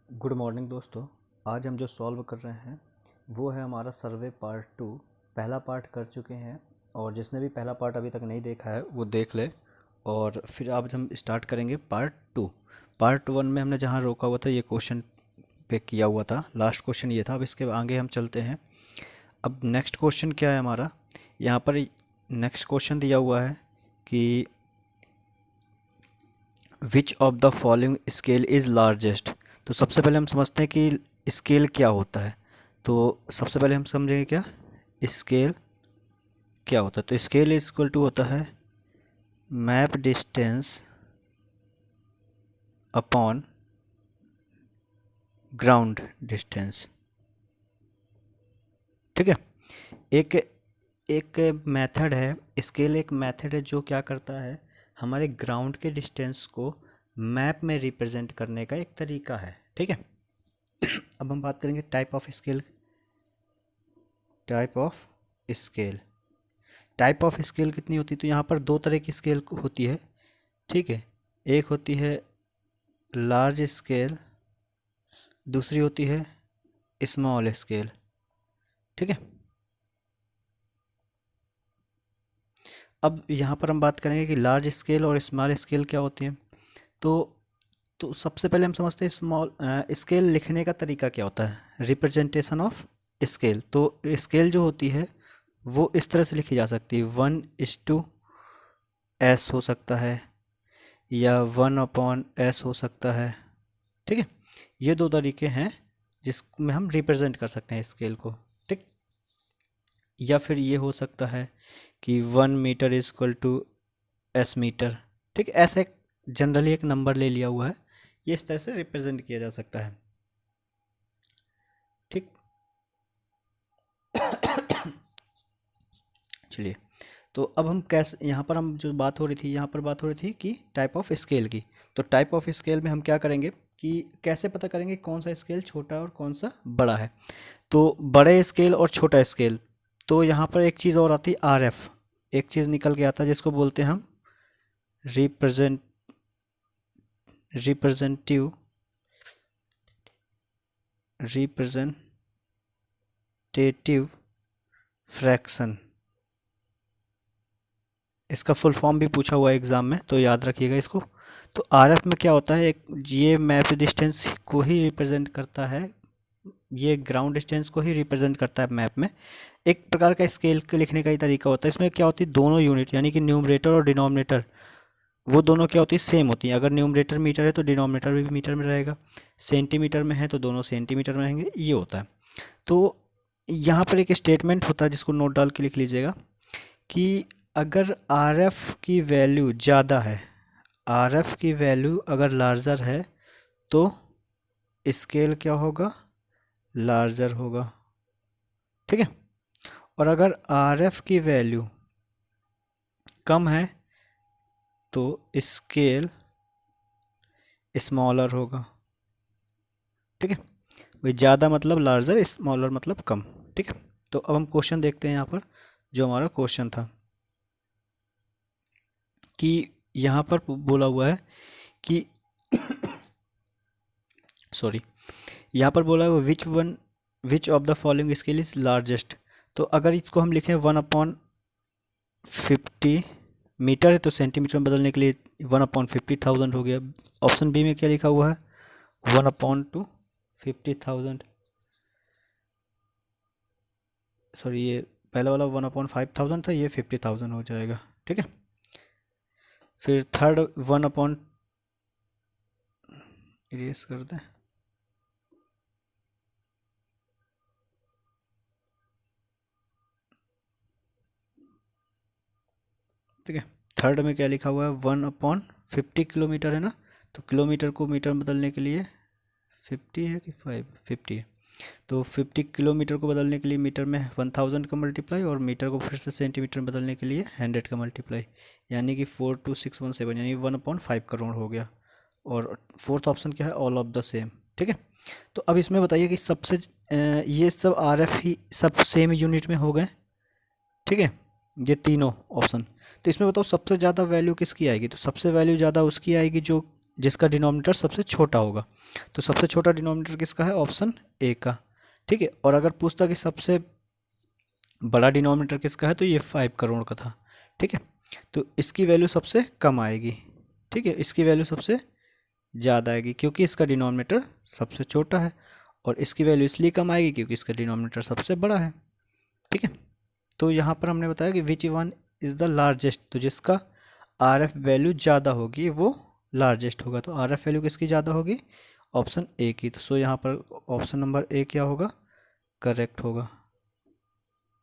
Good morning दोस्तों। आज हम जो सॉल्व कर रहे हैं वो है हमारा सर्वे पार्ट 2। पहला पार्ट कर चुके हैं और जिसने भी पहला पार्ट अभी तक नहीं देखा है वो देख ले। और फिर आज हम स्टार्ट करेंगे पार्ट 2। पार्ट 1 में हमने जहाँ रोका हुआ था ये क्वेश्चन पे किया हुआ था, लास्ट क्वेश्चन ये था। अब इसके आगे हम चलते हैं। अब नेक्स्ट क्वेश्चन क्या है हमारा, यहाँ पर नेक्स्ट क्वेश्चन दिया हुआ है कि which of the following scale is largest. तो सबसे पहले हम समझते हैं कि स्केल क्या होता है। तो सबसे पहले हम समझेंगे क्या स्केल क्या होता है। तो स्केल इज इक्वल टू होता है map distance upon ground distance. ठीक है। एक एक मेथड है, स्केल एक मेथड है जो क्या करता है, हमारे ग्राउंड के डिस्टेंस को मैप में रिप्रेजेंट करने का एक तरीका है। ठीक है। अब हम बात करेंगे type of scale. Type of scale, type of scale कितनी होती है, तो यहाँ पर दो तरह की स्केल होती है। ठीक है। एक होती है लार्ज स्केल, दूसरी होती है स्मॉल स्केल। ठीक है। अब यहाँ पर हम बात करेंगे कि लार्ज स्केल और स्मॉल स्केल क्या होती है। तो सबसे पहले हम समझते हैं स्मॉल स्केल लिखने का तरीका क्या होता है, रिप्रेजेंटेशन ऑफ स्केल। तो स्केल जो होती है वो इस तरह से लिखी जा सकती है, 1:s हो सकता है या 1/s हो सकता है। ठीक है। ये दो तरीके हैं जिसमें हम रिप्रेजेंट कर सकते हैं स्केल को। ठीक। या फिर ये हो सकता है कि 1 metre is equal to s metre. ठीक। ऐसे जनरली एक नंबर ले लिया हुआ है, ये इस तरह से रिप्रेजेंट किया जा सकता है। ठीक। चलिए, तो अब हम कैसे, यहाँ पर हम जो बात हो रही थी, यहाँ पर बात हो रही थी कि टाइप ऑफ स्केल की। तो टाइप ऑफ स्केल में हम क्या करेंगे कि कैसे पता करेंगे कौन सा स्केल छोटा और कौन सा बड़ा है। तो बड़े स्केल और छोटा स्केल, तो यहाँ पर एक चीज़ और आती है RF, एक चीज़ निकल के आता है जिसको बोलते हैं हम रिप्रेजेंटेटिव फ्रैक्शन। इसका फुल फॉर्म भी पूछा हुआ है एग्ज़ाम में, तो याद रखिएगा इसको। तो RF में क्या होता है, एक ये मैप डिस्टेंस को ही रिप्रेजेंट करता है, ये ग्राउंड डिस्टेंस को ही रिप्रेजेंट करता है मैप में। एक प्रकार का स्केल के लिखने का ही तरीका होता है। इसमें क्या होती है, दोनों यूनिट यानी कि न्यूमरेटर और डिनोमिनेटर, वो दोनों क्या होती है, सेम होती हैं। अगर न्यूमरेटर मीटर है तो डिनोमिनेटर भी मीटर में रहेगा, सेंटीमीटर में है तो दोनों सेंटीमीटर में रहेंगे, ये होता है। तो यहाँ पर एक स्टेटमेंट होता है जिसको नोट डाल के लिख लीजिएगा कि अगर RF की वैल्यू ज़्यादा है, RF की वैल्यू अगर लार्जर है तो स्केल क्या होगा, लार्जर होगा। ठीक है। और अगर RF की वैल्यू कम है तो स्केल स्मॉलर होगा। ठीक है। वही ज़्यादा मतलब लार्जर, स्मॉलर मतलब कम। ठीक है। तो अब हम क्वेश्चन देखते हैं यहाँ पर। जो हमारा क्वेश्चन था कि यहाँ पर बोला हुआ है कि सॉरी, यहाँ पर बोला हुआ which of the following scale is largest. तो अगर इसको हम लिखें 1/50 मीटर है तो सेंटीमीटर में बदलने के लिए 1/50,000 हो गया। ऑप्शन बी में क्या लिखा हुआ है, 1/50,000। सॉरी, ये पहला वाला 1/5000 था, ये 50,000 हो जाएगा। ठीक है। फिर थर्ड 1 इरेज कर दें। ठीक है। थर्ड में क्या लिखा हुआ है, 1/50 किलोमीटर है ना, तो किलोमीटर को मीटर में बदलने के लिए 50 है कि 50 है, तो 50 किलोमीटर को बदलने के लिए मीटर में 1000 का मल्टीप्लाई, और मीटर को फिर से सेंटीमीटर में बदलने के लिए 100 का मल्टीप्लाई, यानी कि 42617, यानी 1/5 करोड़ हो गया। और फोर्थ ऑप्शन क्या है, ऑल ऑफ द सेम। ठीक है। तो अब इसमें बताइए कि सबसे ये सब RF ही सब सेम यूनिट में हो गए। ठीक है, ये तीनों ऑप्शन। तो इसमें बताओ सबसे ज़्यादा वैल्यू किसकी आएगी, तो सबसे वैल्यू ज़्यादा उसकी आएगी जो जिसका डिनोमिनेटर सबसे छोटा होगा। तो सबसे छोटा डिनोमिनेटर किसका है? ऑप्शन ए का। ठीक है, और अगर पूछता कि सबसे बड़ा डिनोमिनेटर किसका है, तो ये 5 करोड़ का था। ठीक है, तो इसकी वैल्यू सबसे कम आएगी। ठीक है, इसकी वैल्यू सबसे ज़्यादा आएगी क्योंकि इसका डिनोमिनेटर सबसे छोटा है, और इसकी वैल्यू इसलिए कम आएगी क्योंकि इसका डिनोमिनेटर सबसे बड़ा है। ठीक है, तो यहाँ पर हमने बताया कि which one is the largest, तो जिसका आर एफ वैल्यू ज़्यादा होगी वो लार्जेस्ट होगा। तो आर एफ वैल्यू किसकी ज़्यादा होगी? ऑप्शन ए की। तो सो यहाँ पर ऑप्शन नंबर ए क्या होगा? करेक्ट होगा।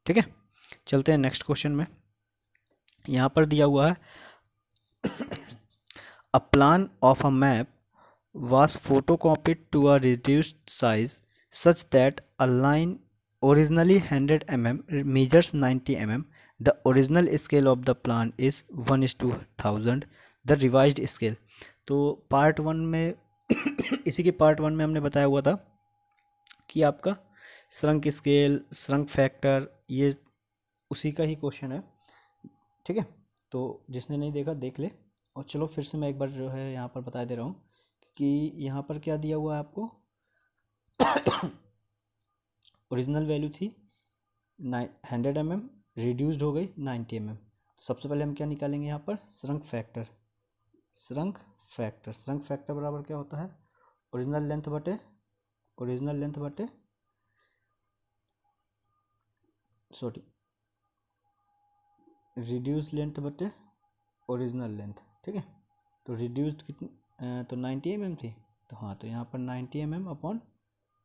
ठीक है, चलते हैं नेक्स्ट क्वेश्चन में। यहाँ पर दिया हुआ है a plan of a map was photocopied to a reduced size such that a line originally 100 mm measures 90 mm. The original scale of the plan is 1:1000. The revised scale. तो part one में इसी के part one में हमने बताया हुआ था कि आपका श्रंक स्केल, श्रंक फैक्टर, ये उसी का ही क्वेश्चन है। ठीक है, तो जिसने नहीं देखा देख ले। और चलो फिर से मैं एक बार जो है यहाँ पर बता दे रहा हूँ कि यहाँ पर क्या दिया हुआ है आपको। ओरिजिनल वैल्यू थी 100 mm, रिड्यूस्ड हो गई 90 mm। तो सबसे पहले हम क्या निकालेंगे यहाँ पर? Shrunk factor. Shrunk factor, shrunk factor बराबर क्या होता है? ओरिजिनल लेंथ बटे सॉरी रिड्यूस लेंथ बटे ओरिजिनल लेंथ। ठीक है, तो रिड्यूस्ड कितनी तो 90 mm थी, तो हाँ, तो यहाँ पर 90 mm अपॉन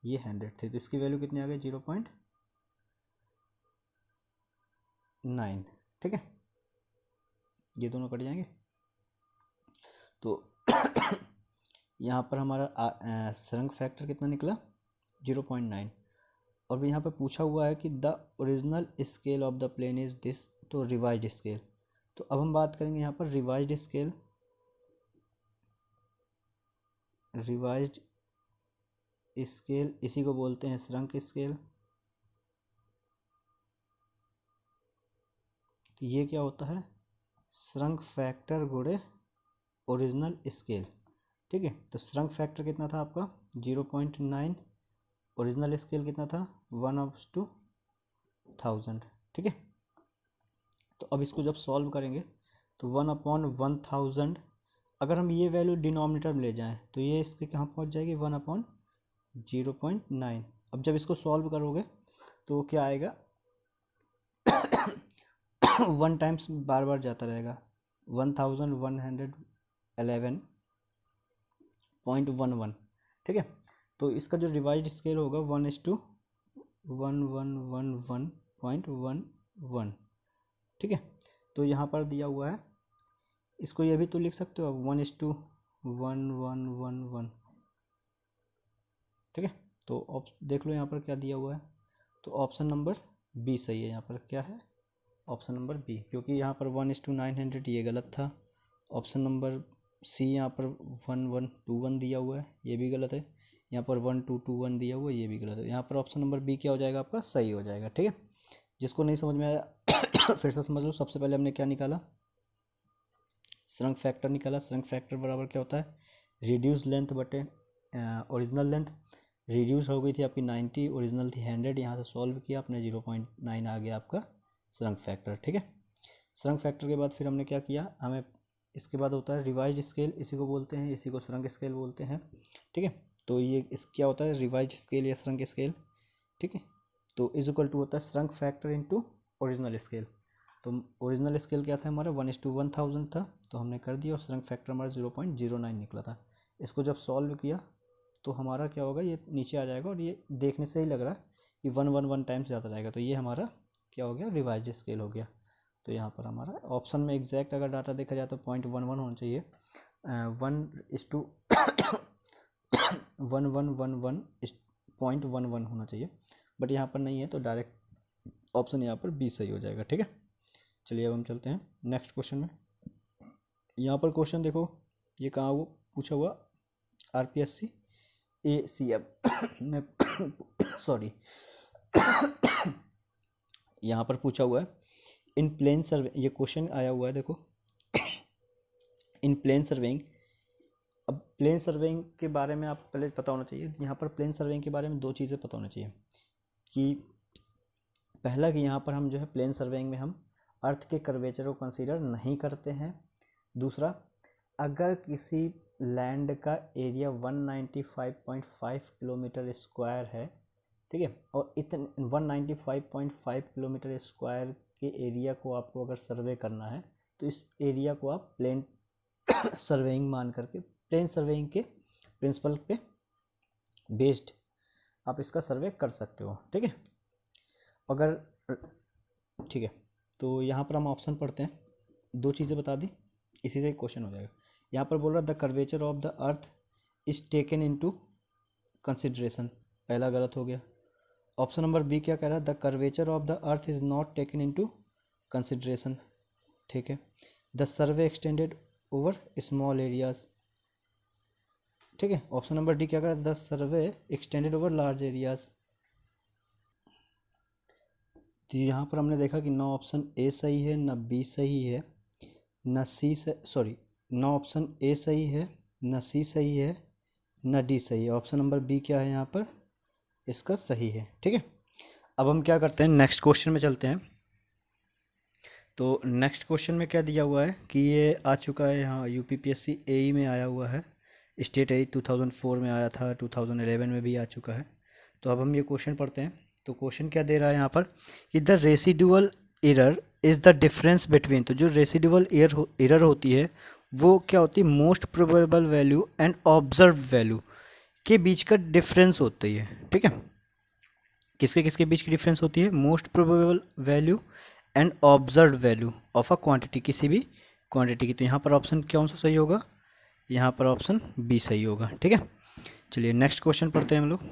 ये 100 थी, तो इसकी वैल्यू कितनी आ गई? 0.9। ठीक है, ये दोनों कट जाएंगे। तो यहाँ पर हमारा श्रंक फैक्टर कितना निकला? 0.9। और यहाँ पर पूछा हुआ है कि the original scale of the plane is this, तो रिवाइज्ड स्केल। तो अब हम बात करेंगे यहाँ पर रिवाइज्ड स्केल। रिवाइज्ड स्केल इसी को बोलते हैं श्रंक स्केल। तो ये क्या होता है? श्रंक फैक्टर गुणे ओरिजिनल स्केल। ठीक है, तो श्रंक फैक्टर कितना था आपका? 0.9। ओरिजिनल स्केल कितना था? 1/1000। ठीक है, तो अब इसको जब सॉल्व करेंगे तो 1/1000, अगर हम ये वैल्यू डिनोमिनेटर में ले जाएं तो ये इसके कहाँ पहुँच जाएगी? 1/0.9। अब जब इसको सॉल्व करोगे तो क्या आएगा? 1 टाइम्स बार बार जाता रहेगा, 1111.11। ठीक है, तो इसका जो रिवाइज्ड स्केल होगा 1:1111.11। ठीक है, तो यहाँ पर दिया हुआ है, इसको ये भी तो लिख सकते हो आप 1:1111। ठीक है, तो देख लो यहाँ पर क्या दिया हुआ है। तो ऑप्शन नंबर बी सही है। यहाँ पर क्या है? ऑप्शन नंबर बी, क्योंकि यहाँ पर 1:900 ये गलत था। ऑप्शन नंबर सी यहाँ पर 1121 दिया हुआ है, ये भी गलत है। यहाँ पर 1221 दिया हुआ है, ये भी गलत है। यहाँ पर ऑप्शन नंबर बी क्या हो जाएगा? आपका सही हो जाएगा। ठीक है, जिसको नहीं समझ में आया फिर से समझ लो। सबसे पहले हमने क्या निकाला? श्रंक फैक्टर निकाला। श्रंक फैक्टर बराबर क्या होता है? रिड्यूस लेंथ बटे ओरिजिनल लेंथ। रिड्यूस हो गई थी आपकी 90, ओरिजिनल थी 100। यहाँ से सॉल्व किया आपने, 0.9 आ गया आपका श्रंक फैक्टर। ठीक है, श्रंक फैक्टर के बाद फिर हमने क्या किया? हमें इसके बाद होता है रिवाइज्ड स्केल, इसी को बोलते हैं, इसी को श्रंक स्केल बोलते हैं। ठीक है, तो ये क्या होता है? रिवाइज्ड स्केल या श्रंक स्केल। ठीक है, तो इज इक्वल टू होता है shrunk factor into original scale. तो ओरिजिनल स्केल क्या था हमारा? 1:1000 था, तो हमने कर दिया, और श्रंक फैक्टर हमारा 0.09 निकला था। इसको जब सॉल्व किया तो हमारा क्या होगा? ये नीचे आ जाएगा, और ये देखने से ही लग रहा है कि 111 टाइम्स ज़्यादा जाएगा। तो ये हमारा क्या हो गया? रिवाइज्ड स्केल हो गया। तो यहाँ पर हमारा ऑप्शन में एग्जैक्ट अगर डाटा देखा जाए तो 0.11 होना चाहिए, 1:1111.11 होना चाहिए, बट यहाँ पर नहीं है, तो डायरेक्ट ऑप्शन यहाँ पर बी सही हो जाएगा। ठीक है, चलिए अब हम चलते हैं नेक्स्ट क्वेश्चन में। यहाँ पर क्वेश्चन देखो, ये कहाँ वो पूछा हुआ? RPSC ACM में सॉरी यहाँ पर पूछा हुआ है इन प्लेन सर्वे, ये क्वेश्चन आया हुआ है देखो। इन प्लेन सर्वेइंग अब प्लेन सर्वेइंग के बारे में आप पहले पता होना चाहिए। यहाँ पर प्लेन सर्वेइंग के बारे में दो चीज़ें पता होना चाहिए कि पहला कि यहाँ पर हम जो है प्लेन सर्वेइंग में हम अर्थ के कर्वेचर को कंसीडर नहीं करते हैं। दूसरा, अगर किसी लैंड का एरिया 195.5 किलोमीटर स्क्वायर है, ठीक है, और इतने 195.5 किलोमीटर स्क्वायर के एरिया को आपको अगर सर्वे करना है तो इस एरिया को आप प्लेन सर्वेइंग मान करके प्लेन सर्वेइंग के प्रिंसिपल पे बेस्ड आप इसका सर्वे कर सकते हो, ठीक है। अगर ठीक है, तो यहाँ पर हम ऑप्शन पढ़ते हैं, दो चीज़ें बता दी, इसी से क्वेश्चन हो जाएगा। यहाँ पर बोल रहा है the curvature of the earth is taken into consideration, पहला गलत हो गया। ऑप्शन नंबर बी क्या कह रहा है, the curvature of the earth is not taken into consideration, ठीक है। The survey extended over small areas, ठीक है। ऑप्शन नंबर डी क्या कह रहा है, the survey extended over large areas. तो यहाँ पर हमने देखा कि ना ऑप्शन ए सही है, ना बी सही है, ना सी से सॉरी ना ऑप्शन ए सही है, ना सी सही है, ना डी सही है। ऑप्शन नंबर बी क्या है यहाँ पर, इसका सही है, ठीक है। अब हम क्या करते हैं, नेक्स्ट क्वेश्चन में चलते हैं। तो नेक्स्ट क्वेश्चन में क्या दिया हुआ है कि ये आ चुका है यहाँ यूपीपीएससी एई में आया हुआ है, स्टेट एई 2004 में आया था, 2011 में भी आ चुका है। तो अब हम ये क्वेश्चन पढ़ते हैं। तो क्वेश्चन क्या दे रहा है यहाँ पर कि the residual error is the difference between, तो जो रेसिडुअल एरर होती है वो क्या होती है, most probable value and observe value के बीच का डिफरेंस होती है, ठीक है। किसके किसके बीच की डिफरेंस होती है, most probable value and observe value of a quantity, किसी भी क्वांटिटी की। तो यहाँ पर ऑप्शन कौन सा सही होगा, यहाँ पर ऑप्शन बी सही होगा, ठीक है। चलिए नेक्स्ट क्वेश्चन पढ़ते हैं हम लोग।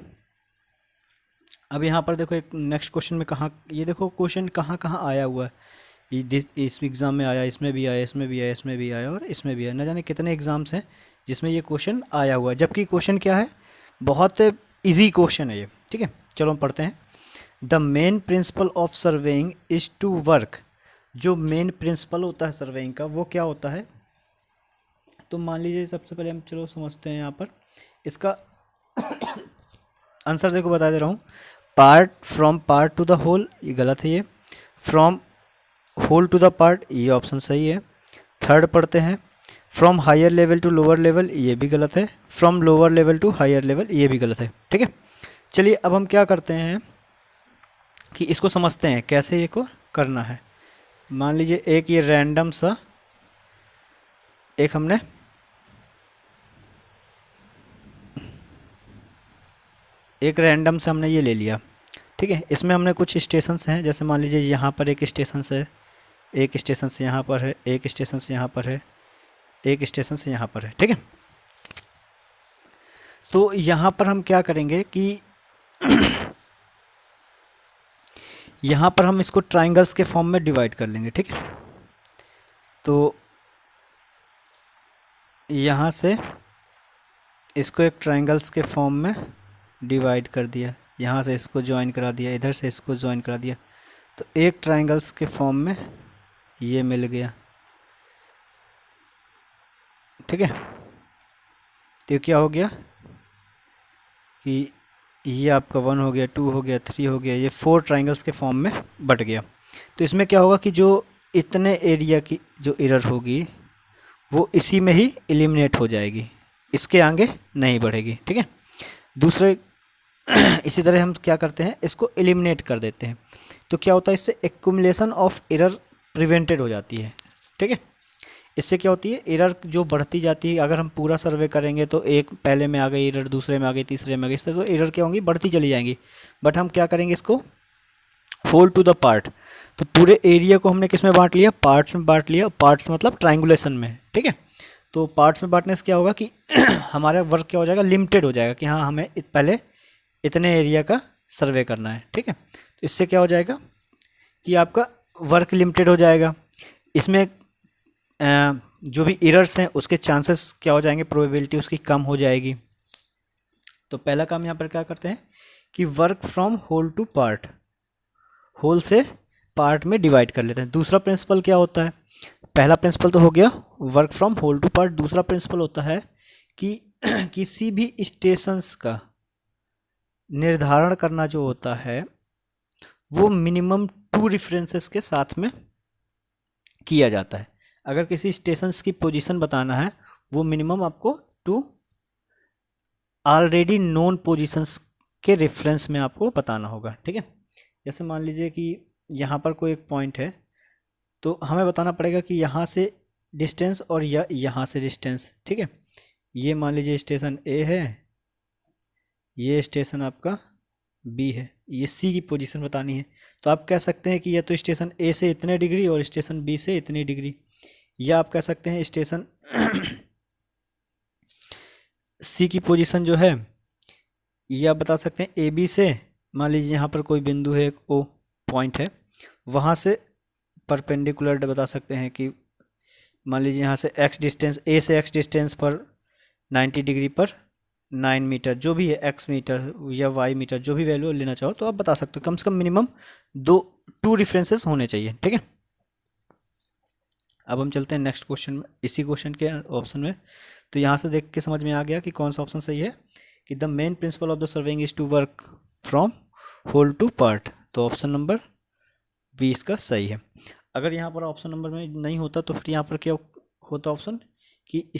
अब यहाँ पर देखो एक नेक्स्ट क्वेश्चन में कहाँ, ये देखो क्वेश्चन कहाँ कहाँ आया हुआ है, इस एग्ज़ाम में आया, इसमें भी आया, इसमें भी आया, इसमें भी आया और इसमें भी आया। न जाने कितने एग्ज़ाम्स हैं जिसमें ये क्वेश्चन आया हुआ है, जबकि क्वेश्चन क्या है, बहुत इजी क्वेश्चन है ये, ठीक है। चलो हम पढ़ते हैं। The main principle of surveying is to work, जो मेन प्रिंसिपल होता है सर्वेइंग का वो क्या होता है। तो मान लीजिए सबसे पहले हम चलो समझते हैं यहाँ पर इसका आंसर, देखो बता दे रहा हूँ। Part from part to the whole, ये गलत है, ये from whole to the part, ये ऑप्शन सही है। थर्ड पढ़ते हैं, from higher level to lower level, ये भी गलत है। From lower level to higher level, ये भी गलत है, ठीक है। चलिए अब हम क्या करते हैं कि इसको समझते हैं कैसे ये को करना है। मान लीजिए एक ये रैंडम सा एक हमने एक रैंडम से हमने ये ले लिया, ठीक है। इसमें हमने कुछ स्टेशंस हैं, जैसे मान लीजिए यहाँ पर एक स्टेशन है, एक स्टेशन से यहाँ पर है, एक स्टेशन से यहाँ पर है, एक स्टेशन से यहाँ पर है, ठीक है। तो यहाँ पर हम क्या करेंगे कि यहाँ पर हम इसको ट्राइंगल्स के फॉर्म में डिवाइड कर लेंगे, ठीक है। तो यहाँ से इसको एक ट्राइंगल्स के फॉर्म में डिवाइड कर दिया, यहाँ से इसको ज्वाइन करा दिया, इधर से इसको ज्वाइन करा दिया, तो एक ट्राइंगल्स के फॉर्म में ये मिल गया, ठीक है। तो क्या हो गया कि ये आपका 1 हो गया, 2 हो गया, 3 हो गया, ये 4 ट्राइंगल्स के फॉर्म में बट गया। तो इसमें क्या होगा कि जो इतने एरिया की जो एरर होगी वो इसी में ही एलिमिनेट हो जाएगी, इसके आगे नहीं बढ़ेगी, ठीक है। दूसरे इसी तरह हम क्या करते हैं, इसको एलिमिनेट कर देते हैं, तो क्या होता है, इससे एक्युमुलेशन ऑफ एरर प्रिवेंटेड हो जाती है, ठीक है। इससे क्या होती है, एरर जो बढ़ती जाती है, अगर हम पूरा सर्वे करेंगे तो एक पहले में आ गई एरर, दूसरे में आ गई, तीसरे में आ गई, इस तरह तो एरर क्या होंगी, बढ़ती चली जाएंगी। बट हम क्या करेंगे, इसको होल टू द पार्ट, तो पूरे एरिया को हमने किस में बांट लिया, पार्ट्स में बांट लिया, पार्ट्स मतलब ट्राइंगुलेशन में, ठीक है। तो पार्ट्स में बांटने से क्या होगा कि हमारा वर्क क्या हो जाएगा, लिमिटेड हो जाएगा कि हाँ हमें पहले इतने एरिया का सर्वे करना है, ठीक है। तो इससे क्या हो जाएगा कि आपका वर्क लिमिटेड हो जाएगा, इसमें जो भी एरर्स हैं उसके चांसेस क्या हो जाएंगे, प्रोबेबिलिटी उसकी कम हो जाएगी। तो पहला काम यहाँ पर क्या करते हैं कि work from whole to part, whole से पार्ट में डिवाइड कर लेते हैं। दूसरा प्रिंसिपल क्या होता है, पहला प्रिंसिपल तो हो गया work from whole to part, दूसरा प्रिंसिपल होता है कि किसी भी स्टेशंस का निर्धारण करना जो होता है वो मिनिमम 2 रेफरेंसेस के साथ में किया जाता है। अगर किसी स्टेशंस की पोजीशन बताना है वो मिनिमम आपको 2 ऑलरेडी नोन पोजीशंस के रेफरेंस में आपको बताना होगा, ठीक है। जैसे मान लीजिए कि यहाँ पर कोई एक पॉइंट है तो हमें बताना पड़ेगा कि यहाँ से डिस्टेंस और यहाँ से डिस्टेंस, ठीक है। ये मान लीजिए स्टेशन ए है, ये स्टेशन आपका बी है, ये सी की पोजीशन बतानी है। तो आप कह सकते हैं कि या तो स्टेशन ए से इतने डिग्री और स्टेशन बी से इतनी डिग्री, या आप कह सकते हैं स्टेशन सी की पोजीशन जो है ये आप बता सकते हैं ए बी से, मान लीजिए यहाँ पर कोई बिंदु है, एक ओ पॉइंट है, वहाँ से परपेंडिकुलर बता सकते हैं कि मान लीजिए यहाँ से एक्स डिस्टेंस, ए से एक्स डिस्टेंस पर 90 डिग्री पर 9 मीटर, जो भी है एक्स मीटर या वाई मीटर, जो भी वैल्यू लेना चाहो तो आप बता सकते हो। कम से कम मिनिमम 2 रेफरेंसेस होने चाहिए, ठीक है। अब हम चलते हैं नेक्स्ट क्वेश्चन में, इसी क्वेश्चन के ऑप्शन में। तो यहाँ से देख के समझ में आ गया कि कौन सा ऑप्शन सही है, कि the main principle of the surveying is to work from whole to part. तो ऑप्शन नंबर 20 का सही है। अगर यहाँ पर ऑप्शन नंबर में नहीं होता तो फिर यहाँ पर क्या होता ऑप्शन, कि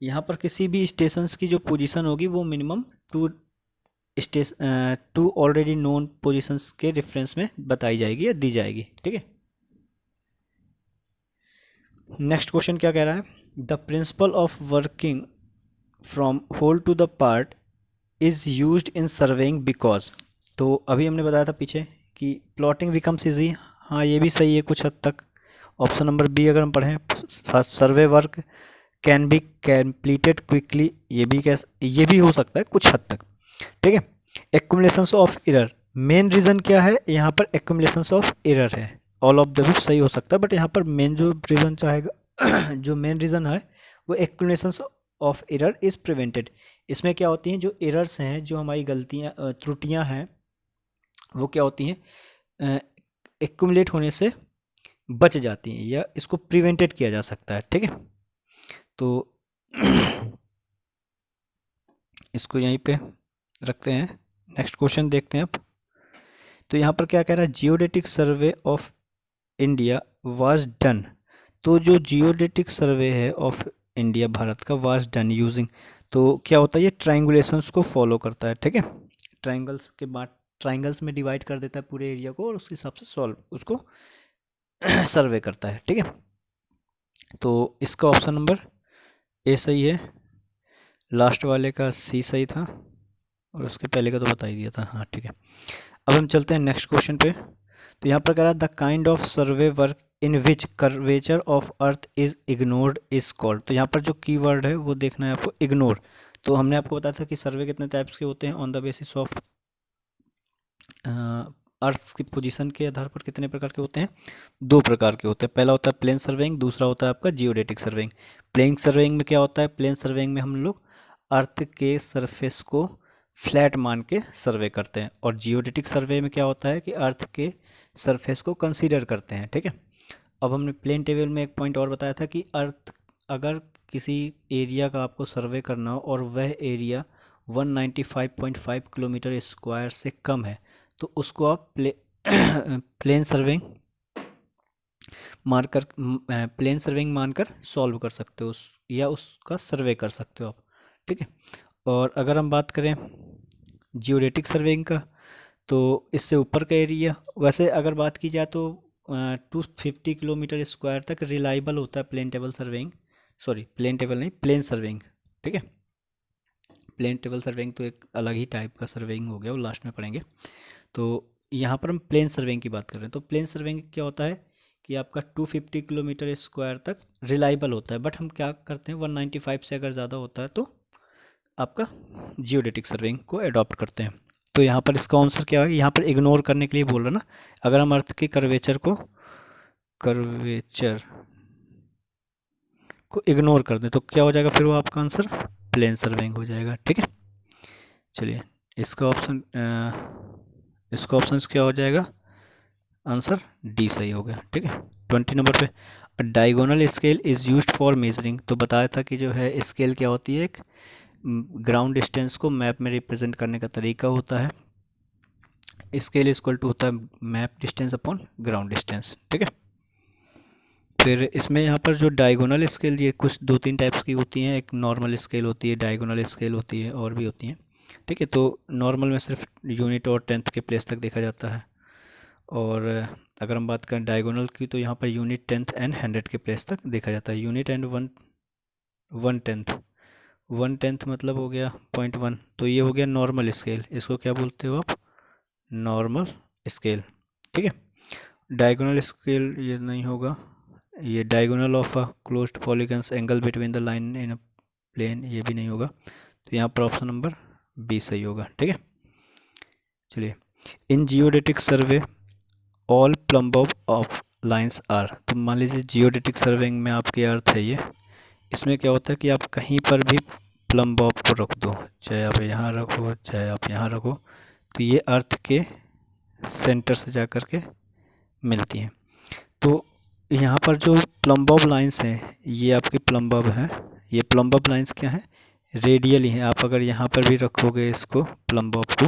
यहाँ पर किसी भी स्टेशंस की जो पोजीशन होगी वो मिनिमम 2 ऑलरेडी नोन पोजीशंस के रेफरेंस में बताई जाएगी या दी जाएगी, ठीक है। नेक्स्ट क्वेश्चन क्या कह रहा है, the principle of working from whole to the part is used in surveying because. तो अभी हमने बताया था पीछे कि प्लॉटिंग बिकम्स इजी, हाँ ये भी सही है कुछ हद तक। ऑप्शन नंबर बी अगर हम पढ़ें, survey work can be completed quickly, ये भी हो सकता है कुछ हद तक, ठीक है। एक्युमुलेशंस ऑफ एरर, मेन रीज़न क्या है यहाँ पर, एक्युमुलेशंस ऑफ एरर है। ऑल ऑफ द भी सही हो सकता है, बट यहाँ पर मेन जो रीज़न चाहेगा जो मेन रीज़न है वो एक्युमुलेशंस ऑफ एरर इज़ प्रिवेंटेड। इसमें क्या होती हैं, जो एरर्स हैं, जो हमारी गलतियाँ त्रुटियाँ हैं, वो क्या होती हैं, एक्युमुलेट होने से बच जाती हैं या इसको प्रिवेंटेड किया जा सकता है, ठीक है। तो इसको यहीं पे रखते हैं, नेक्स्ट क्वेश्चन देखते हैं अब। तो यहाँ पर क्या कह रहा है, geodetic survey of India was done. तो जो जियोडेटिक सर्वे है ऑफ इंडिया, भारत का, वाज डन यूजिंग, तो क्या होता है, ये ट्राइंगुलेशंस को फॉलो करता है, ठीक है। ट्राइंगल्स में डिवाइड कर देता है पूरे एरिया को और उसके हिसाब से उसको सर्वे करता है, ठीक है। तो इसका ऑप्शन नंबर ए सही है, लास्ट वाले का सी सही था और उसके पहले का तो बता ही दिया था, हाँ ठीक है। अब हम चलते हैं नेक्स्ट क्वेश्चन पे। तो यहाँ पर कह रहा है the kind of survey work in which curvature of earth is ignored is called. तो यहाँ पर जो कीवर्ड है वो देखना है आपको, इग्नोर। तो हमने आपको बताया था कि सर्वे कितने टाइप्स के होते हैं, on the basis of earth की पोजीशन के आधार पर कितने प्रकार के होते हैं, 2 प्रकार के होते हैं। पहला होता है प्लेन सर्वेइंग, दूसरा होता है आपका जियोडेटिक सर्वेइंग। प्लेन सर्वेइंग में क्या होता है, प्लेन सर्वेइंग में हम लोग अर्थ के सरफेस को फ्लैट मान के सर्वे करते हैं, और जियोडेटिक सर्वे में क्या होता है कि अर्थ के सरफेस को कंसीडर करते हैं, ठीक है। अब हमने प्लेन टेबल में एक पॉइंट और बताया था कि अर्थ, अगर किसी एरिया का आपको सर्वे करना हो और वह एरिया 195.5 किलोमीटर स्क्वायर से कम है, तो उसको आप प्लेन सर्वेइंग मानकर प्लेन सर्वेइंग मानकर सॉल्व कर सकते हो या उसका सर्वे कर सकते हो आप, ठीक है। और अगर हम बात करें जियोडेटिक सर्वेइंग का, तो इससे ऊपर का एरिया, वैसे अगर बात की जाए तो 250 किलोमीटर स्क्वायर तक रिलायबल होता है plane table surveying, sorry plane table नहीं, प्लेन सर्वेइंग, ठीक है। प्लेन टेबल सर्वेइंग तो एक अलग ही टाइप का सर्वेइंग हो गया, वो लास्ट में पढ़ेंगे। तो यहाँ पर हम प्लेन सर्वेइंग की बात कर रहे हैं। तो प्लेन सर्वेइंग क्या होता है कि आपका 250 किलोमीटर स्क्वायर तक रिलायबल होता है, बट हम क्या करते हैं 195 से अगर ज़्यादा होता है तो आपका जियोडेटिक सर्वेइंग को अडॉप्ट करते हैं। तो यहाँ पर इसका आंसर क्या है, यहाँ पर इग्नोर करने के लिए बोल रहा ना, अगर हम अर्थ के कर्वेचर को इग्नोर कर दें तो क्या हो जाएगा, फिर वो आपका आंसर प्लेन सर्वेइंग हो जाएगा, ठीक है। चलिए इसका ऑप्शन क्या हो जाएगा, आंसर डी सही हो गया, ठीक है। 20 नंबर पे diagonal scale is used for measuring, तो बताया था कि जो है स्केल क्या होती है, एक ग्राउंड डिस्टेंस को मैप में रिप्रेजेंट करने का तरीका होता है। स्केल इक्वल टू होता है map distance upon ground distance, ठीक है। फिर इसमें यहाँ पर जो डायगोनल स्केल, ये कुछ 2-3 टाइप्स की होती हैं। एक नॉर्मल स्केल होती है, डायगोनल स्केल होती है, और भी होती हैं, ठीक है। तो नॉर्मल में सिर्फ यूनिट और टेंथ के प्लेस तक देखा जाता है, और अगर हम बात करें डायगोनल की तो यहाँ per unit, tenth and hundred के प्लेस तक देखा जाता है। यूनिट एंड वन टेंथ, 1/10 मतलब हो गया 0.1, तो ये हो गया नॉर्मल स्केल। इसको क्या बोलते हो आप? नॉर्मल स्केल, ठीक है। डायगोनल स्केल ये नहीं होगा, ये diagonal of a closed polygons angle between the line in a plane, ये भी नहीं होगा। तो यहाँ पर ऑप्शन नंबर बी सही होगा, ठीक है। चलिए, in geodetic survey all plumb of lines are, तो मान लीजिए जियोडेटिक सर्वेइंग में आपके अर्थ है ये, इसमें क्या होता है कि आप कहीं पर भी प्लम बॉब को रख दो, चाहे आप यहाँ रखो चाहे आप यहाँ रखो, तो ये अर्थ के सेंटर से जा कर के मिलती हैं। तो यहाँ पर जो प्लम बॉब लाइंस हैं, ये आपकी प्लम बॉब है। ये प्लम बॉब लाइंस क्या है? रेडियल ही हैं। आप अगर यहाँ पर भी रखोगे इसको प्लम बॉब को,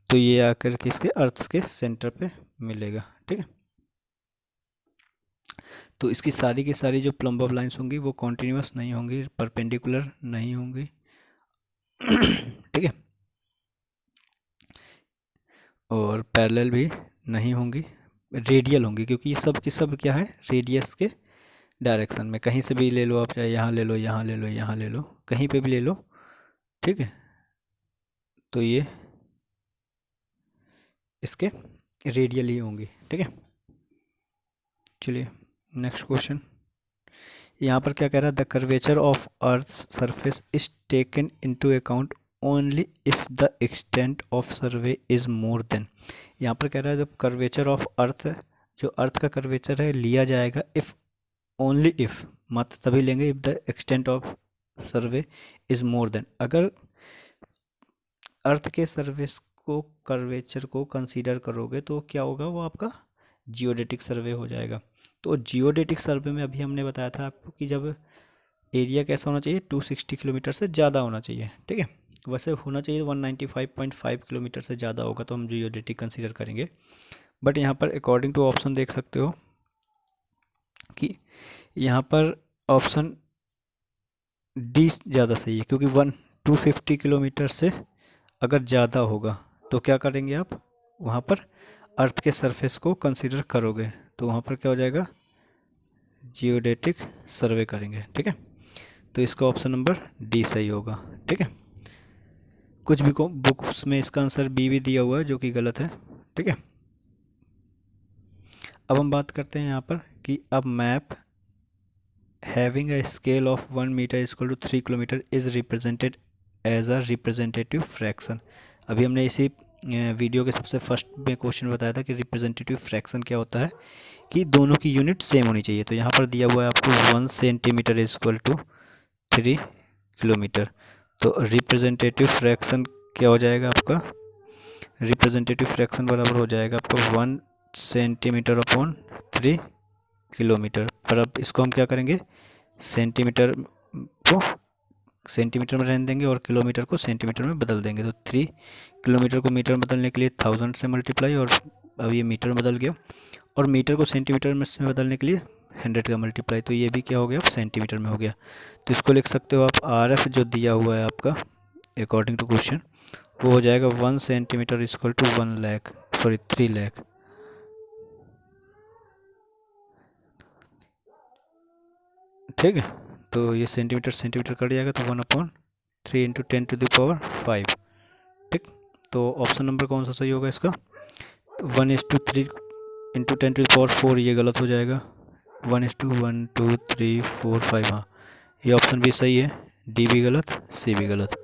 तो ये आकर के इसके अर्थ के सेंटर पे मिलेगा, ठीक है। तो इसकी सारी की सारी जो प्लम्ब ऑफ लाइंस होंगी वो कॉन्टिन्यूस नहीं होंगी, परपेंडिकुलर नहीं होंगी, ठीक है, और पैरेलल भी नहीं होंगी, रेडियल होंगी, क्योंकि ये सब की सब क्या है? रेडियस के डायरेक्शन में। कहीं से भी ले लो आप, चाहे यहाँ ले लो, यहाँ ले लो, यहाँ ले लो, कहीं पे भी ले लो, ठीक है। तो ये इसके रेडियल ही होंगी, ठीक है। चलिए नेक्स्ट क्वेश्चन। यहाँ पर क्या कह रहा है? The curvature of earth surface is taken into account only if the extent of survey is more than. यहाँ पर कह रहा है जब कर्वेचर ऑफ अर्थ, जो अर्थ का कर्वेचर है, लिया जाएगा इफ, ओनली इफ, मात्र तभी लेंगे if the extent of survey is more than. अगर अर्थ के सर्वेस को, कर्वेचर को कंसीडर करोगे तो क्या होगा? वो आपका जियोडेटिक सर्वे हो जाएगा। तो जियोडेटिक सर्वे में अभी हमने बताया था आपको कि जब एरिया कैसा होना चाहिए? 260 किलोमीटर से ज़्यादा होना चाहिए, ठीक है। वैसे होना चाहिए 195.5 किलोमीटर से ज़्यादा होगा तो हम जियोडेटिक कंसीडर करेंगे। बट यहाँ पर अकॉर्डिंग टू ऑप्शन देख सकते हो कि यहाँ पर ऑप्शन डी ज़्यादा सही है, क्योंकि 250 किलोमीटर से अगर ज़्यादा होगा तो क्या करेंगे आप? वहाँ पर अर्थ के सरफेस को कंसीडर करोगे, तो वहाँ पर क्या हो जाएगा? जियोडेटिक सर्वे करेंगे, ठीक है। तो इसका ऑप्शन नंबर डी सही होगा, ठीक है। कुछ भी को बुक्स में इसका आंसर बी भी दिया हुआ है, जो कि गलत है, ठीक है। अब हम बात करते हैं यहाँ पर कि अब map having a scale of 1 metre equal to 3 kilometre is represented as a representative fraction. अभी हमने इसी वीडियो के सबसे फर्स्ट में क्वेश्चन बताया था कि रिप्रेजेंटेटिव फ्रैक्शन क्या होता है, कि दोनों की यूनिट सेम होनी चाहिए। तो यहाँ पर दिया हुआ है आपको 1 centimetre is equal to 3 kilometre. तो रिप्रेजेंटेटिव फ्रैक्शन क्या हो जाएगा आपका? रिप्रेजेंटेटिव फ्रैक्शन बराबर हो जाएगा आपका 1 सेंटीमीटर अपॉन 3 किलोमीटर। पर अब इसको हम क्या करेंगे? सेंटीमीटर को सेंटीमीटर में रहने देंगे और किलोमीटर को सेंटीमीटर में बदल देंगे। तो 3 किलोमीटर को मीटर में बदलने के लिए 1000 से मल्टीप्लाई, और अब ये मीटर बदल गया, और मीटर को सेंटीमीटर में से बदलने के लिए 100 का मल्टीप्लाई, तो ये भी क्या हो गया? अब सेंटीमीटर में हो गया। तो इसको लिख सकते हो आप, आर एफ जो दिया हुआ है आपका अकॉर्डिंग टू क्वेश्चन, वो हो जाएगा 1 centimetre equal to 1 lakh, sorry 3 lakh, ठीक है। तो ये सेंटीमीटर सेंटीमीटर कट जाएगा, तो 1/3 इंटू 10⁵, ठीक। तो ऑप्शन नंबर कौन सा सही होगा इसका? 1:3 इंटू 10⁴, ये गलत हो जाएगा। 1:1 2 3 4 5, हाँ ये ऑप्शन भी सही है। डी भी गलत, सी भी गलत,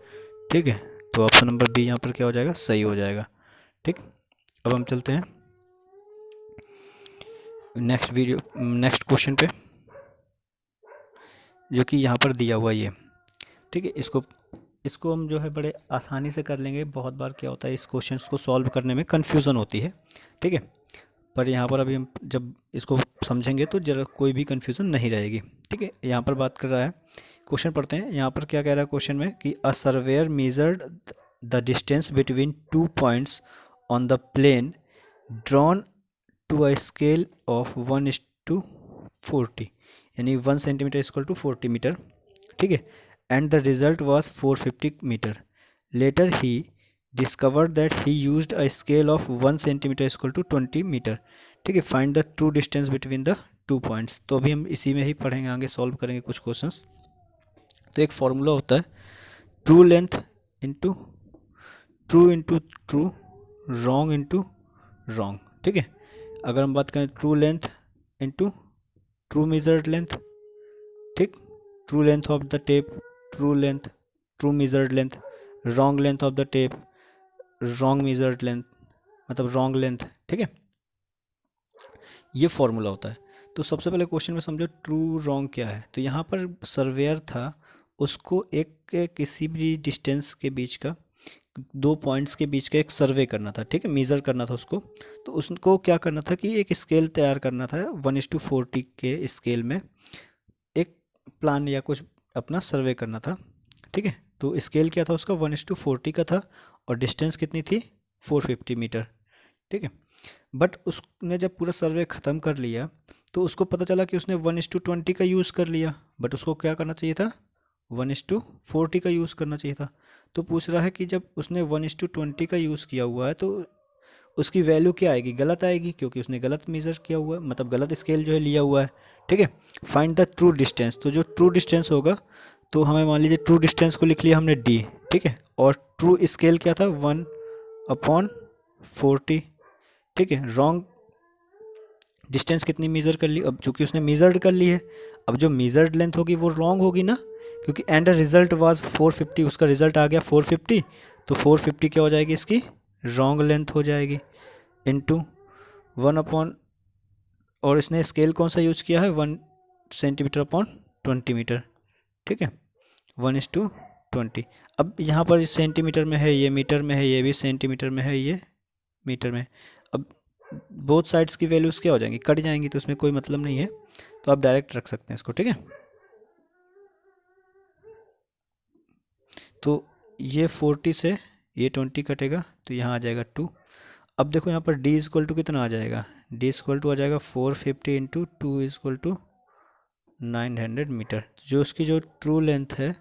ठीक है। तो ऑप्शन नंबर बी यहाँ पर क्या हो जाएगा? सही हो जाएगा, ठीक। अब हम चलते हैं नेक्स्ट क्वेश्चन पे, जो कि यहाँ पर दिया हुआ ये, ठीक है। इसको हम जो है बड़े आसानी से कर लेंगे। बहुत बार क्या होता है, इस क्वेश्चंस को सॉल्व करने में कन्फ्यूज़न होती है, ठीक है। पर यहाँ पर अभी हम जब इसको समझेंगे तो जरा कोई भी कन्फ्यूज़न नहीं रहेगी। ठीक है, यहाँ पर बात कर रहा है, क्वेश्चन पढ़ते हैं। यहाँ पर क्या कह रहा है क्वेश्चन में कि a surveyor measured the distance between 2 points on the plane drawn to a scale of 1:40, यानी 1 सेंटीमीटर इक्वल टू 40 मीटर। ठीक है, and the result was 450 metre. Later he discovered that he used a scale of 1 centimetre equal to 20 metre. ठीक है, find the true distance between the 2 points. तो अभी हम इसी में ही पढ़ेंगे, आगे सॉल्व करेंगे कुछ क्वेश्चंस। तो एक फॉर्मूला होता है true length into true wrong into wrong. ठीक है, अगर हम बात करें true length into true measured length, ठीक, true length of the tape, true length, true measured length, wrong length of the tape, wrong measured length, मतलब wrong length. ठीक है, ये फॉर्मूला होता है। तो सबसे पहले क्वेश्चन में समझो ट्रू रॉन्ग क्या है। तो यहाँ पर सर्वेयर था, उसको एक किसी भी डिस्टेंस के बीच का, 2 पॉइंट्स के बीच का एक सर्वे करना था। ठीक है, मेज़र करना था उसको। तो उसको क्या करना था कि एक स्केल तैयार करना था 1:40 के स्केल में, एक प्लान या कुछ अपना सर्वे करना था। ठीक है, तो स्केल क्या था उसका 1:40 का था, और डिस्टेंस कितनी थी 450 मीटर। ठीक है, बट उसने जब पूरा सर्वे ख़त्म कर लिया तो उसको पता चला कि उसने 1:20 का यूज़ कर लिया, बट उसको क्या करना चाहिए था 1:40 का यूज़ करना चाहिए था। तो पूछ रहा है कि जब उसने 1:20 का यूज़ किया हुआ है तो उसकी वैल्यू क्या आएगी, गलत आएगी, क्योंकि उसने गलत मेज़र किया हुआ है, मतलब गलत स्केल जो है लिया हुआ है। ठीक है, फाइंड द ट्रू डिस्टेंस। तो जो ट्रू डिस्टेंस होगा, तो हमें मान लीजिए ट्रू डिस्टेंस को लिख लिया हमने d। ठीक है, और ट्रू स्केल क्या था 1/40। ठीक है, रॉन्ग डिस्टेंस कितनी मेज़र कर ली, अब चूंकि उसने मेज़र्ड कर ली है, अब जो मेज़र्ड लेंथ होगी वो रॉन्ग होगी ना, क्योंकि एंड रिजल्ट वाज 450, उसका रिजल्ट आ गया 450, तो 450 क्या हो जाएगी इसकी रॉन्ग लेंथ हो जाएगी, इनटू 1 और इसने स्केल कौन सा यूज़ किया है 1 सेंटीमीटर/20 मीटर। ठीक है, 1:20। अब यहाँ पर इस सेंटीमीटर में है, ये मीटर में है, ये भी सेंटीमीटर में है, ये मीटर में। अब बोथ साइड्स की वैल्यूज़ क्या हो जाएंगी, कट जाएंगी, तो उसमें कोई मतलब नहीं है, तो आप डायरेक्ट रख सकते हैं इसको। ठीक है, तो ये 40 से ये 20 कटेगा, तो यहाँ आ जाएगा 2। अब देखो यहाँ पर d इक्वल टू कितना आ जाएगा, d इक्वल टू आ जाएगा 450 इंटू 2 इक्वल टू 900 मीटर। जो उसकी जो ट्रू लेंथ है,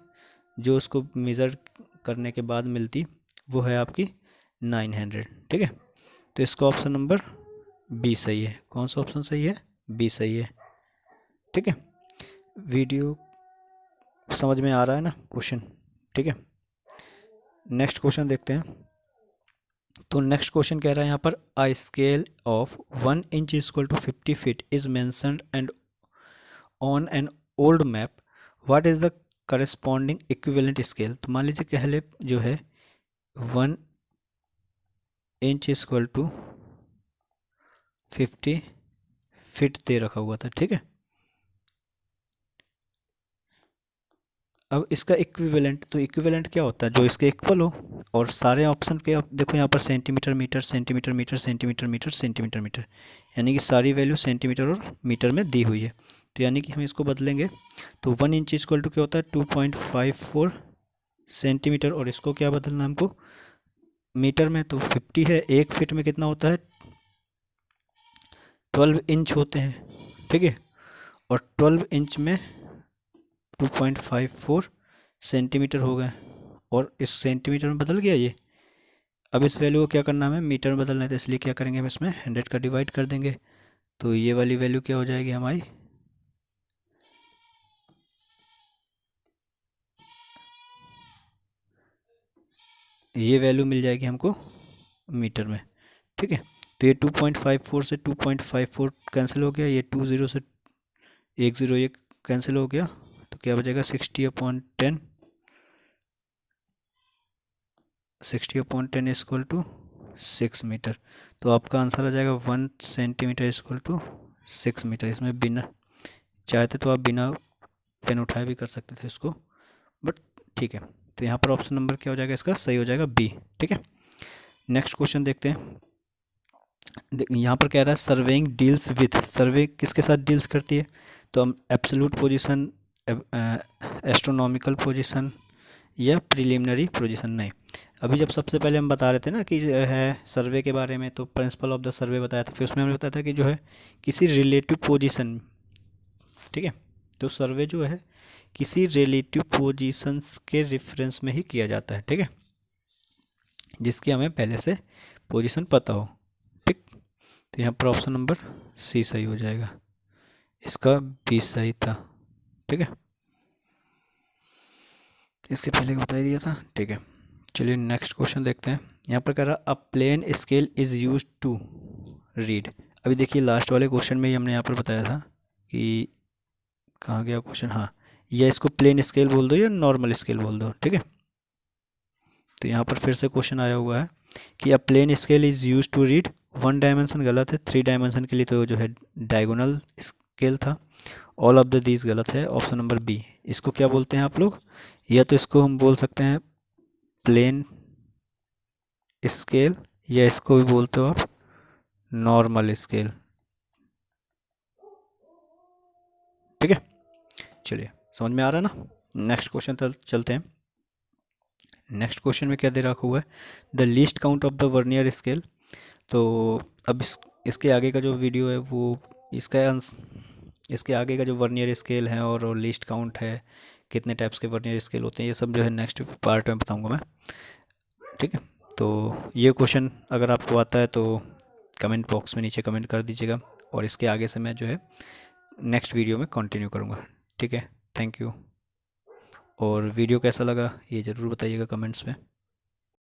जो उसको मेज़र करने के बाद मिलती, वो है आपकी 900। ठीक है, तो इसका ऑप्शन नंबर बी सही है। कौन सा ऑप्शन सही है, बी सही है। ठीक है, वीडियो समझ में आ रहा है ना क्वेश्चन। ठीक है, नेक्स्ट क्वेश्चन देखते हैं। तो नेक्स्ट क्वेश्चन कह रहा है यहाँ पर a scale of 1 inch equal to 50 feet is mentioned and on an old map, what is the corresponding equivalent scale. तो मान लीजिए पहले जो है 1 इंच इक्वल टू 50 फीट दे रखा हुआ था। ठीक है, अब इसका इक्विवेलेंट, तो इक्विवेलेंट क्या होता है, जो इसके इक्वल हो। और सारे ऑप्शन पे आप देखो यहाँ पर centimetre metre centimetre metre centimetre metre centimetre metre, यानी कि सारी वैल्यू सेंटीमीटर और मीटर में दी हुई है। तो यानी कि हम इसको बदलेंगे, तो 1 इंच इक्वल टू क्या होता है 2.54 सेंटीमीटर, और इसको क्या बदलना है हमको मीटर में, तो 50 है, 1 फीट में कितना होता है 12 इंच होते हैं। ठीक है, और 12 इंच में 2.54 सेंटीमीटर हो गए, और इस सेंटीमीटर में बदल गया ये। अब इस वैल्यू को क्या करना है हमें मीटर में बदलना है, तो इसलिए क्या करेंगे हम इसमें 100 का डिवाइड कर देंगे, तो ये वाली वैल्यू क्या हो जाएगी हमारी, ये वैल्यू मिल जाएगी हमको मीटर में। ठीक है, तो ये 2.54 से 2.54 कैंसिल हो गया, ये 20 से 10 ये कैंसिल हो गया, तो क्या बचेगा 60/10, 60/10 इक्वल टू 6 मीटर। तो आपका आंसर आ जाएगा 1 सेंटीमीटर इक्वल टू 6 मीटर। इसमें बिना चाहते तो आप बिना पेन उठाए भी कर सकते थे इसको, बट ठीक है। तो यहाँ पर ऑप्शन नंबर क्या हो जाएगा इसका, सही हो जाएगा बी। ठीक है, नेक्स्ट क्वेश्चन देखते हैं। यहाँ पर कह रहा है सर्वेइंग डील्स विथ, सर्वे किसके साथ डील्स करती है, तो हम एब्सोल्यूट पोजीशन, एस्ट्रोनॉमिकल पोजीशन या प्रिलिमिनरी पोजीशन। नहीं, अभी जब सबसे पहले हम बता रहे थे ना कि जो है सर्वे के बारे में, तो प्रिंसिपल ऑफ द सर्वे बताया था, फिर उसमें हमने बताया था कि जो है किसी रिलेटिव पोजीशन, ठीक है, तो सर्वे जो है किसी रिलेटिव पोजीशंस के रेफरेंस में ही किया जाता है, ठीक है, जिसकी हमें पहले से पोजीशन पता हो, ठीक। तो यहाँ पर ऑप्शन नंबर सी सही हो जाएगा, इसका बी सही था, ठीक है, इसके पहले बता ही दिया था, ठीक है। चलिए नेक्स्ट क्वेश्चन देखते हैं। यहाँ पर कह रहा a plane scale is used to read. अभी देखिए लास्ट वाले क्वेश्चन में ही हमने यहाँ पर बताया था कि, कहाँ गया क्वेश्चन, हाँ, या इसको प्लेन स्केल बोल दो या नॉर्मल स्केल बोल दो, ठीक है। तो यहाँ पर फिर से क्वेश्चन आया हुआ है कि a plane scale is used to read, one dimension गलत है, थ्री डायमेंशन के लिए तो जो है डायगोनल स्केल था, ऑल ऑफ द दीज गलत है, ऑप्शन नंबर बी। इसको क्या बोलते हैं आप लोग, या तो इसको हम बोल सकते हैं प्लेन स्केल, या इसको भी बोलते हो आप नॉर्मल स्केल, ठीक है। चलिए समझ में आ रहा है ना। नेक्स्ट क्वेश्चन चलते हैं। नेक्स्ट क्वेश्चन में क्या दे रखा हुआ है, the least count of the vernier scale. तो अब इसके आगे का जो वीडियो है वो, इसके आगे का जो वर्नियर स्केल है और लीस्ट काउंट है, कितने टाइप्स के वर्नियर स्केल होते हैं, ये सब जो है नेक्स्ट पार्ट में बताऊंगा मैं, ठीक है। तो ये क्वेश्चन अगर आपको आता है तो कमेंट बॉक्स में नीचे कमेंट कर दीजिएगा, और इसके आगे से मैं जो है नेक्स्ट वीडियो में कंटिन्यू करूँगा, ठीक है। Thank you. और वीडियो कैसा लगा ये ज़रूर बताइएगा कमेंट्स में।